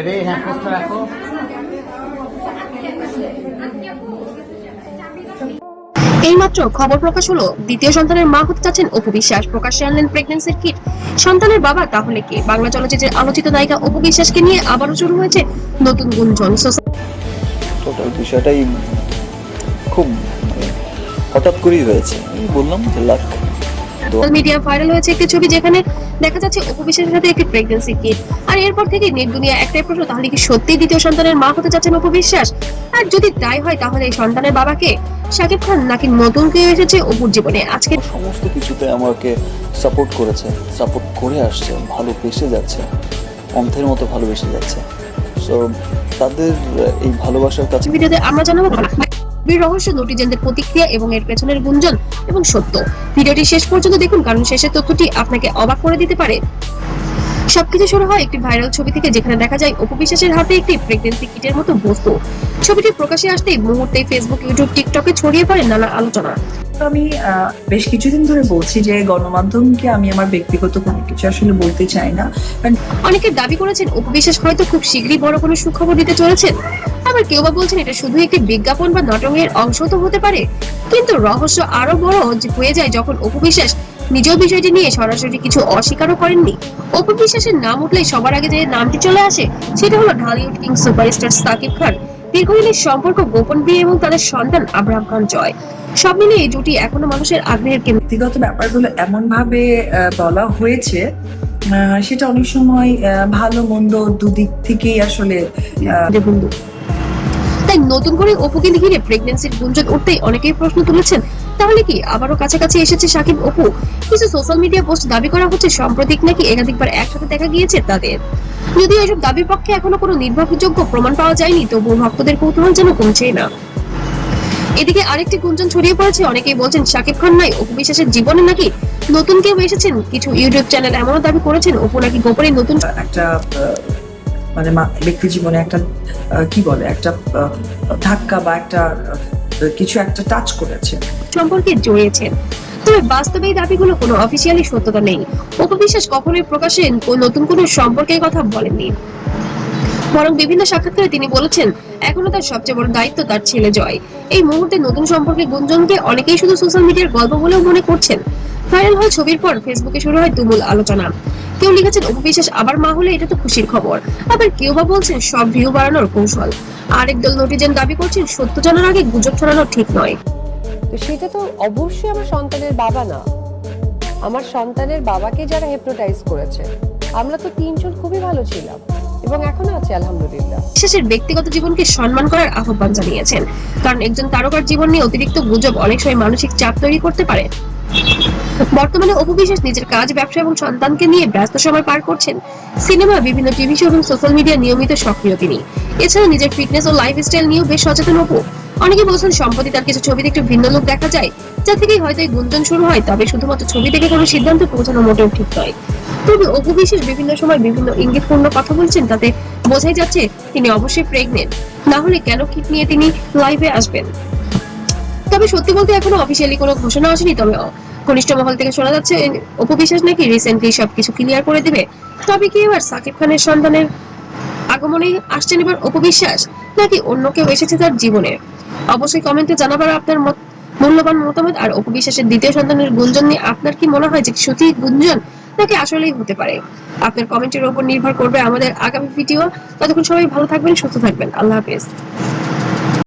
Ready? হ্যাঁ, প্রশ্ন রাখো। এইমাত্র খবর প্রকাশ হলো দ্বিতীয় সন্তানের মা হতে যাচ্ছেন অপু বিশ্বাস। প্রকাশ্যে আনলেন প্রেগন্যান্সির কিট। সন্তানের বাবা তাহলে কে? বাংলা চলচ্চিত্রের আলোচিত নায়িকা অপু বিশ্বাসকে নিয়ে আবারও শুরু হয়েছে নতুন গুঞ্জন। টোটাল বিষয়টাই খুব হঠাৎ করেই হয়েছে। আমি বললাম যে লাক। সোশ্যাল মিডিয়া ভাইরাল হয়েছে একটি ছবি যেখানে দেখা যাচ্ছে অপু বিশ্বাসের সাথে একটি প্রেগন্যান্সি কিট। আর এরপর থেকে নেট দুনিয়া একটাই প্রশ্ন, তাহলে কি সত্যি দ্বিতীয় সন্তানের মা হতে যাচ্ছেন অপু বিশ্বাস? আর যদি তাই হয় তাহলে এই সন্তানের বাবাকে শাকিব খান নাকি নতুন কেউ এসেছে অপুর জীবনে? আজকে সমস্ত কিছুতে আমাকে সাপোর্ট করেছে, সাপোর্ট করে আসছে, ভালোবেসে যাচ্ছে, অন্ধের মতো ভালোবেসে যাচ্ছে। সো তাদের এই ভালোবাসার কাছে ভিডিওতে আমরা জানাবো বীর রহস্য, নটিজেনদের প্রতিক্রিয়া এবং এর পেছনের গুঞ্জন এবং সত্য। ভিডিওটি শেষ পর্যন্ত দেখুন, কারণ শেষের তথ্যটি আপনাকে অবাক করে দিতে পারে। সবকিছু শুরু হয় একটি ভাইরাল ছবি থেকে, যেখানে দেখা যায় অপু বিশ্বাসের হাতে একটি প্রেগন্যান্সি কিটের মতো বস্তু। ছবিটি প্রকাশে আসতেই মুহূর্তেই ফেসবুক, ইউটিউব, টিকটকে ছড়িয়ে পড়ে নানা আলোচনা। আমি বেশ কিছুদিন ধরে বলছি যে গণমাধ্যমকে আমি আমার ব্যক্তিগত কোনো কিছু আসলে বলতে চাই না। অনেকে দাবি করেছেন অপু বিশ্বাস হয়তো খুব শীঘ্রই বড় কোনো সুখবর দিতে চলেছেন। আবার কেউ বা বলছেন এটা শুধু একটি বিজ্ঞাপন বা নাটকের অংশ তো হতে পারে। কিন্তু রহস্য আরো বড় হয়ে যায় যখন অপু বিশ্বাস নিজেও বিষয়টি নিয়ে সরাসরি কিছু অস্বীকারও করেননি। অপু বিশ্বাসের নাম উঠলেই সবার আগে যে নামটি চলে আসে সেটা হলো ঢালিউড কিং সুপারস্টার শাকিব খান। দীর্ঘদিনের সম্পর্ক, গোপন বিয়ে এবং তাদের সন্তান আব্রাহাম খান জয়, সব মিলিয়ে এই জুটি এখনো মানুষের আগ্রহের কেন্দ্রে। ব্যক্তিগত ব্যাপারগুলো এমন ভাবে বলা হয়েছে, সেটা অনেক সময় ভালো মন্দ দুদিক থেকেই আসলে তাই নতুন করে অপুকে ঘিরে প্রেগন্যান্সির গুঞ্জন উঠতেই অনেকেই প্রশ্ন তুলেছেন, তাহলে কি আবারও কাছাকাছি এসেছে সাকিব অপু? কিছু সোশ্যাল মিডিয়া পোস্ট দাবি করা হচ্ছে সম্প্রতি নাকি একাধিকবার একসাথে দেখা গিয়েছে তাদের। যদিও এসব দাবির পক্ষে এখনো কোনো নির্ভরযোগ্য প্রমাণ পাওয়া যায়নি, তবুও ভক্তদের কৌতূহল যেন কমছেই না। এদিকে আরেকটি গুঞ্জন ছড়িয়ে পড়েছে, অনেকেই বলছেন শাকিব খান নাই অপু বিশ্বাসের জীবনে নাকি নতুন কেউ এসেছেন। কিছু ইউটিউব চ্যানেল এমনও দাবি করেছেন অপু নাকি গোপনে নতুন একটা মানে ব্যক্তি জীবনে একটা কি বলে একটা ধাক্কা বা একটা কিছু একটা টাচ করেছে, সম্পর্কে জড়িয়েছেন। তবে বাস্তবে এই দাবিগুলো কোনো অফিসিয়ালি সত্যতা নেই। অপু বিশ্বাস কখনোই প্রকাশ্যে নতুন কোনো সম্পর্কের কথা বলেননি, বরং বিভিন্ন সাক্ষাৎকারে তিনি বলেছেন এখনো তার সবচেয়ে বড় দায়িত্ব তার ছেলে জয়। এই মুহূর্তে নতুন সম্পর্কের গুঞ্জনকে অনেকেই শুধু সোশ্যাল মিডিয়ার গল্প বলেও মনে করছেন। ভাইরাল হওয়া ছবির পর ফেসবুকে শুরু হয় তুমুল আলোচনা। কেউ লিখেছেন অপু বিশ্বাস আবার মা হলে এটা তো খুশির খবর, আবার কেউ বা বলছেন সব ভিউ বাড়ানোর কৌশল। আরেক দল নটিজেন দাবি করছেন সত্য জানার আগে গুজব ছড়ানো ঠিক নয়। তো সেটা তো অবশ্যই আমার সন্তানের বাবা না, আমার সন্তানের বাবাকে যারা হিপনোটাইজ করেছে। আমরা তো তিনজন খুবই ভালো ছিলাম এবং এখনো আছে আলহামদুলিল্লাহ। বিশ্বাসের ব্যক্তিগত জীবনকে সম্মান করার আহ্বান জানিয়েছেন, কারণ একজন তারকার জীবন নিয়ে অতিরিক্ত গুজব অনেক সময় মানসিক চাপ তৈরি করতে পারে। বর্তমানে অপু বিশ্বাস নিজের কাজ, ব্যবসা এবং সন্তানকে নিয়ে ব্যস্ত সময় পার করছেন। সিনেমা, বিভিন্ন টিভি শো এবং সোশ্যাল মিডিয়া নিয়মিত সক্রিয় তিনি। এছাড়া নিজের ফিটনেস ও লাইফস্টাইল নিয়েও বেশ সচেতন অপু। অনেকে বলছেন সম্প্রতি তার কিছু ছবিতে একটু ভিন্ন লোক দেখা যায়, যা থেকেই হয়তো এই গুঞ্জন শুরু হয়। তবে শুধুমাত্র ছবি থেকে কোনো সিদ্ধান্ত পৌঁছানো মোটেও ঠিক নয়। তবে অপু বিশ্বাস বিভিন্ন সময় বিভিন্ন ইঙ্গিতপূর্ণ কথা বলছেন, তাতে বোঝাই যাচ্ছে তিনি অবশ্যই প্রেগনেন্ট। না হলে কেন কিট নিয়ে তিনি লাইভে আসবেন? তবে সত্যি বলতে এখনো অফিসিয়ালি কোনো ঘোষণা আসেনি। তবে ঘনিষ্ঠ মহল থেকে শোনা যাচ্ছে অপু বিশ্বাস নাকি রিসেন্টলি সবকিছু ক্লিয়ার করে দিবে। তবে কি এবার সাকিব খানের সন্তানের আগমনে আসছেন এবার অপু বিশ্বাস, নাকি অন্য কেউ এসেছে তার জীবনে? অবশ্যই কমেন্টে জানাবার আপনার মূল্যবান মতামত। আর অপু বিশ্বাসের দ্বিতীয় সন্তানের গুঞ্জন নিয়ে আপনার কি মনে হয়, যে সত্যি গুঞ্জন নাকি আসলেই হতে পারে? আপনার কমেন্টের উপর নির্ভর করবে আমাদের আগামী ভিডিও। ততক্ষণ সবাই ভালো থাকবেন, সুস্থ থাকবেন। আল্লাহ হাফেজ।